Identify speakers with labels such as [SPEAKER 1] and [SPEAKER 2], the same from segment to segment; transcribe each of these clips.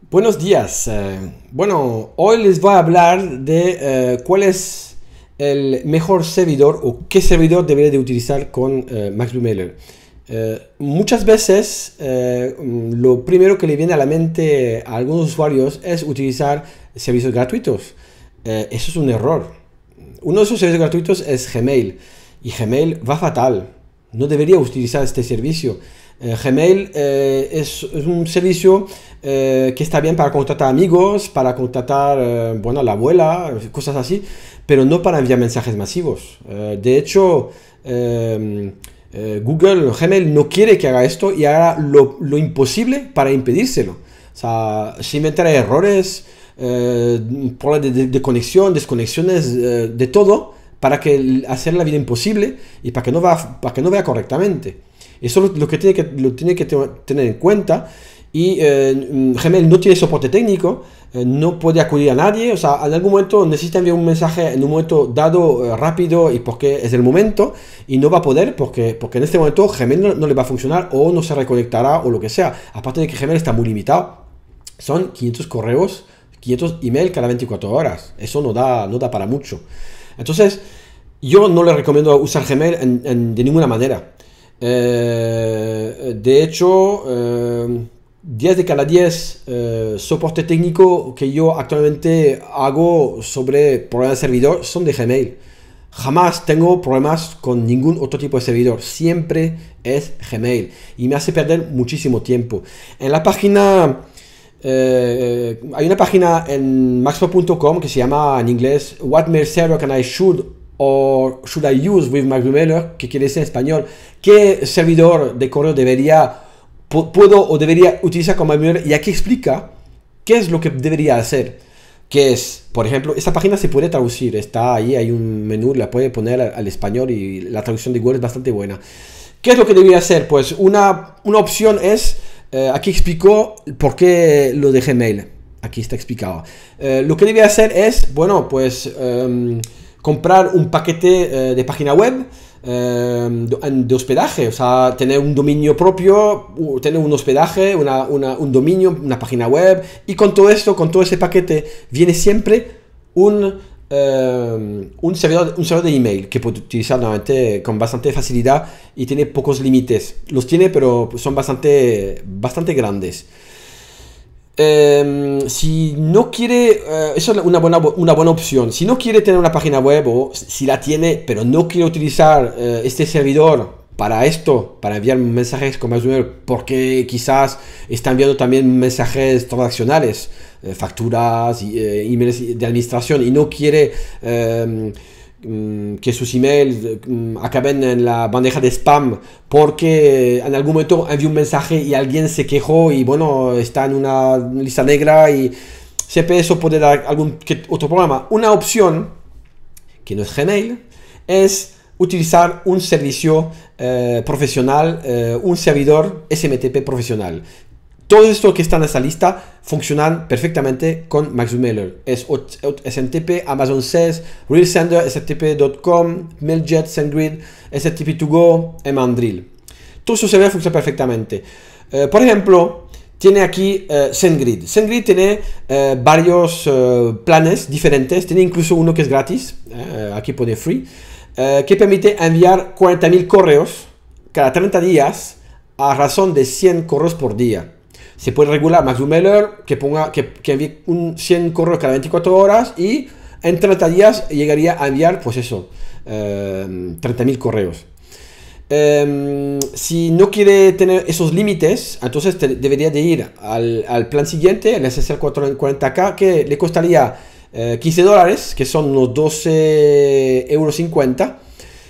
[SPEAKER 1] Buenos días. Bueno, hoy les voy a hablar de cuál es el mejor servidor o qué servidor debería de utilizar con MaxBlueMailer. Muchas veces lo primero que le viene a la mente a algunos usuarios es utilizar servicios gratuitos. Eso es un error. Uno de esos servicios gratuitos es Gmail y Gmail va fatal. No debería utilizar este servicio. Gmail es un servicio que está bien para contratar amigos, para contratar bueno, a la abuela, cosas así, pero no para enviar mensajes masivos. De hecho, Google, Gmail no quiere que haga esto y hará lo imposible para impedírselo. O sea, se inventará errores, problemas de conexión, desconexiones, de todo, para que hacer la vida imposible y para que no vea correctamente. Eso es lo que tiene que tener en cuenta. Y Gmail no tiene soporte técnico, no puede acudir a nadie. O sea, en algún momento necesita enviar un mensaje en un momento dado, rápido, y porque es el momento, y no va a poder porque en este momento Gmail no le va a funcionar o no se reconectará o lo que sea. Aparte de que Gmail está muy limitado. Son 500 correos, 500 email cada 24 horas. Eso no da para mucho. Entonces, yo no le recomiendo usar Gmail de ninguna manera. De hecho, 10 de cada 10 soporte técnico que yo actualmente hago sobre problemas de servidor son de Gmail. Jamás tengo problemas con ningún otro tipo de servidor. Siempre es Gmail. Y me hace perder muchísimo tiempo. En la página... hay una página en maxpo.com que se llama en inglés What mail server can I should I use with MaxBlueMailer, que quiere decir en español qué servidor de correo puedo o debería utilizar con MaxBlueMailer, y aquí explica qué es lo que debería hacer. Que es, por ejemplo, esta página se puede traducir, está ahí, hay un menú, la puede poner al español y la traducción de Google es bastante buena. ¿Qué es lo que debería hacer? Pues una opción es, aquí explicó por qué lo de Gmail, aquí está explicado. Lo que debería hacer es, bueno, pues comprar un paquete de página web, de hospedaje, o sea, tener un dominio propio, tener un hospedaje, un dominio, una página web, y con todo esto, con todo ese paquete, viene siempre un servidor de email que puede utilizar nuevamente con bastante facilidad y tiene pocos límites. Los tiene, pero son bastante grandes. Si no quiere, eso es una buena opción. Si no quiere tener una página web, o si la tiene, pero no quiere utilizar este servidor para esto, para enviar mensajes con MaxBlueMailer, porque quizás está enviando también mensajes transaccionales, facturas, emails de administración, y no quiere que sus emails acaben en la bandeja de spam porque en algún momento envió un mensaje y alguien se quejó y bueno, está en una lista negra, y siempre eso puede dar algún otro problema. Una opción que no es Gmail es utilizar un servicio profesional, un servidor SMTP profesional. Todo esto que está en esa lista funcionan perfectamente con MaxBlueMailer. Es SMTP, Amazon SES, RealSender, SMTP.com, Mailjet, SendGrid, SMTP2Go, Mandrill. Todo eso se ve funciona perfectamente. Por ejemplo, tiene aquí SendGrid. SendGrid tiene varios planes diferentes. Tiene incluso uno que es gratis. Aquí pone free. Que permite enviar 40.000 correos cada 30 días a razón de 100 correos por día. Se puede regular MaxBlueMailer que envíe 100 correos cada 24 horas y en 30 días llegaría a enviar, pues eso, 30.000 correos. Si no quiere tener esos límites, entonces debería de ir al plan siguiente, el SSL 440K, que le costaría $15, que son unos 12,50 €,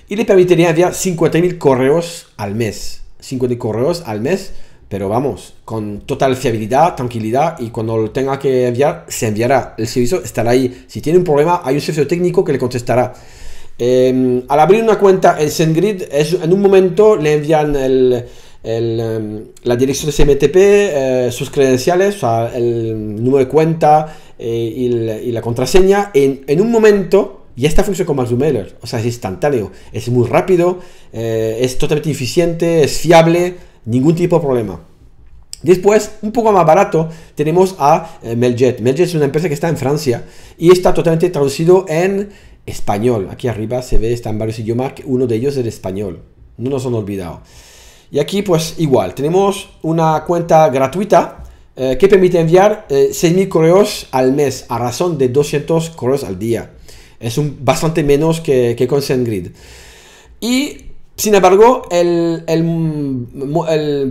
[SPEAKER 1] y le permitiría enviar 50.000 correos al mes. 50 correos al mes, pero vamos, con total fiabilidad, tranquilidad, y cuando lo tenga que enviar, se enviará. El servicio estará ahí. Si tiene un problema, hay un servicio técnico que le contestará. Al abrir una cuenta en SendGrid, en un momento le envían la dirección de SMTP, sus credenciales, o sea, el número de cuenta y la contraseña. En un momento ya está funcionando con MaxBlueMailer, o sea, es instantáneo, es muy rápido, es totalmente eficiente, es fiable, ningún tipo de problema. Después, un poco más barato, tenemos a Mailjet. Mailjet es una empresa que está en Francia y está totalmente traducido en español. Aquí arriba se ve, está en varios idiomas, uno de ellos es el español. No nos han olvidado. Y aquí pues igual, tenemos una cuenta gratuita que permite enviar 6.000 correos al mes a razón de 200 correos al día. Es bastante menos que con SendGrid. Y sin embargo, el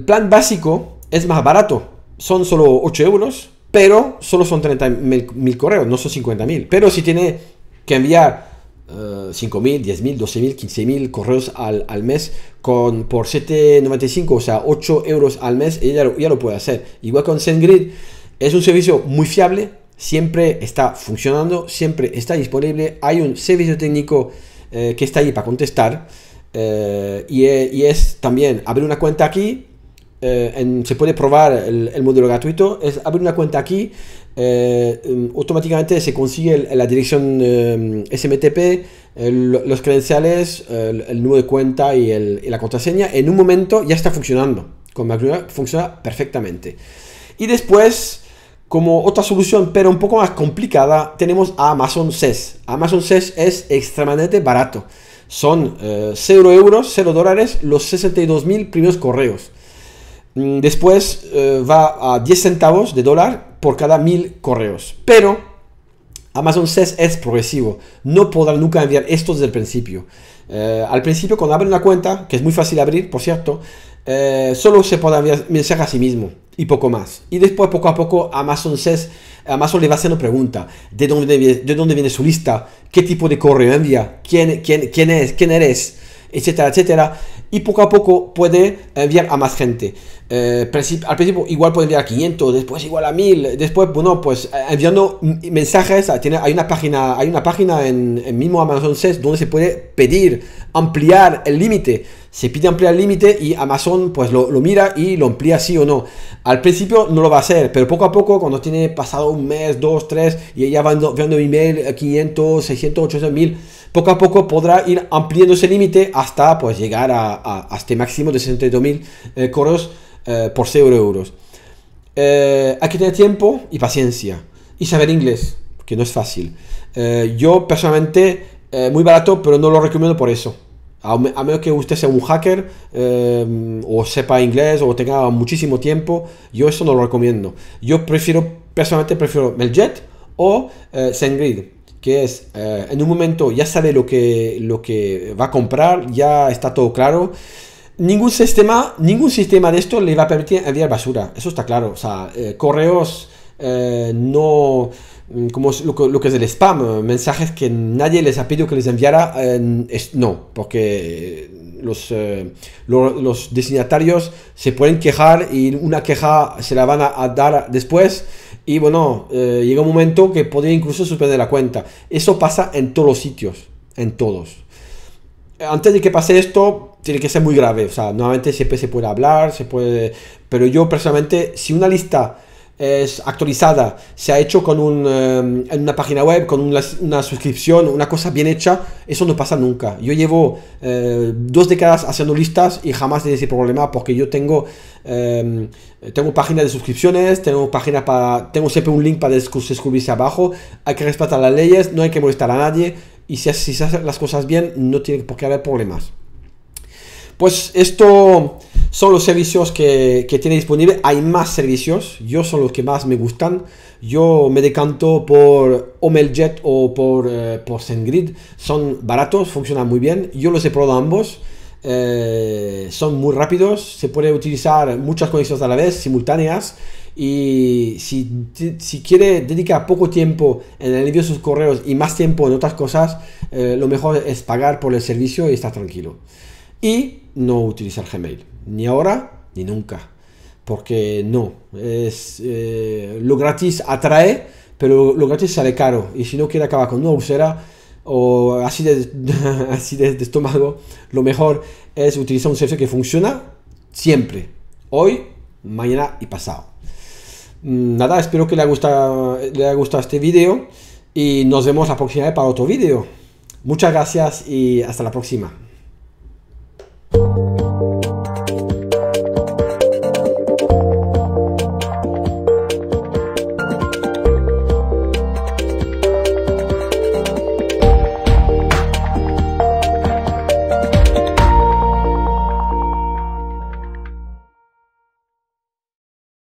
[SPEAKER 1] plan básico es más barato. Son solo 8 euros, pero solo son 30.000 correos, no son 50.000. Pero si tiene que enviar 5.000, 10.000, 12.000, 15.000 correos al mes por 7,95, o sea, 8 euros al mes, ya lo puede hacer. Igual con SendGrid, es un servicio muy fiable, siempre está funcionando, siempre está disponible. Hay un servicio técnico que está ahí para contestar. Y es también abrir una cuenta aquí. Se puede probar el modelo gratuito. Es abrir una cuenta aquí. Automáticamente se consigue la dirección SMTP, los credenciales, el número de cuenta y la contraseña. En un momento ya está funcionando. Con MacRunner funciona perfectamente. Y después, como otra solución, pero un poco más complicada, tenemos a Amazon SES. Amazon SES es extremadamente barato. Son 0 euros, 0 dólares, los 62.000 primeros correos. Después va a 10 centavos de dólar por cada 1.000 correos. Pero Amazon SES es progresivo. No podrán nunca enviar esto desde el principio. Al principio, cuando abren una cuenta, que es muy fácil abrir, por cierto, solo se puede enviar mensaje a sí mismo y poco más. Y después, poco a poco, Amazon le va haciendo preguntas. ¿De dónde viene su lista? ¿Qué tipo de correo envía? ¿Quién eres? Etcétera, etcétera. Y poco a poco puede enviar a más gente. Al principio igual puede enviar a 500, después igual a 1000. Después, bueno, pues enviando mensajes. Hay una página en mismo Amazon SES donde se puede pedir ampliar el límite. Se pide ampliar el límite y Amazon pues lo mira y lo amplía sí o no. Al principio no lo va a hacer, pero poco a poco, cuando tiene pasado un mes, 2, 3 y ya va enviando email 500, 600, 800, 1000, poco a poco podrá ir ampliando ese límite hasta pues llegar a este máximo de 62.000 correos por 0 euros. Hay que tener tiempo y paciencia y saber inglés, que no es fácil. Yo personalmente, muy barato, pero no lo recomiendo por eso. A menos que usted sea un hacker o sepa inglés o tenga muchísimo tiempo, yo eso no lo recomiendo. Yo personalmente prefiero Mailjet o SendGrid, que es en un momento ya sabe lo que va a comprar, ya está todo claro. Ningún sistema de esto le va a permitir enviar basura, eso está claro. O sea, correos no, como lo que es el spam, mensajes que nadie les ha pedido que les enviara, no, porque los destinatarios se pueden quejar y una queja se la van a dar después. Y bueno, llega un momento que podría incluso suspender la cuenta. Eso pasa en todos los sitios, en todos. Antes de que pase esto, tiene que ser muy grave. O sea, nuevamente siempre se puede hablar, pero yo personalmente, si una lista es actualizada, se ha hecho en una página web, con una suscripción, una cosa bien hecha, eso no pasa nunca. Yo llevo 2 décadas haciendo listas y jamás he tenido ese problema, porque yo tengo páginas de suscripciones, tengo siempre un link para suscribirse abajo. Hay que respetar las leyes, no hay que molestar a nadie, y si se hacen las cosas bien, no tiene por qué haber problemas. Pues esto son los servicios que tiene disponible. Hay más servicios, yo son los que más me gustan. Yo me decanto por Mailjet o por SendGrid. Son baratos, funcionan muy bien. Yo los he probado ambos. Son muy rápidos, se puede utilizar muchas conexiones a la vez, simultáneas. Y si quiere dedicar poco tiempo en el envío de sus correos y más tiempo en otras cosas, lo mejor es pagar por el servicio y estar tranquilo. Y no utilizar Gmail, ni ahora ni nunca, porque no, lo gratis atrae, pero lo gratis sale caro, y si no quiere acabar con una úlcera o así de estómago, lo mejor es utilizar un servicio que funciona siempre, hoy, mañana y pasado. Nada, espero que le haya gustado este vídeo y nos vemos la próxima vez para otro vídeo. Muchas gracias y hasta la próxima.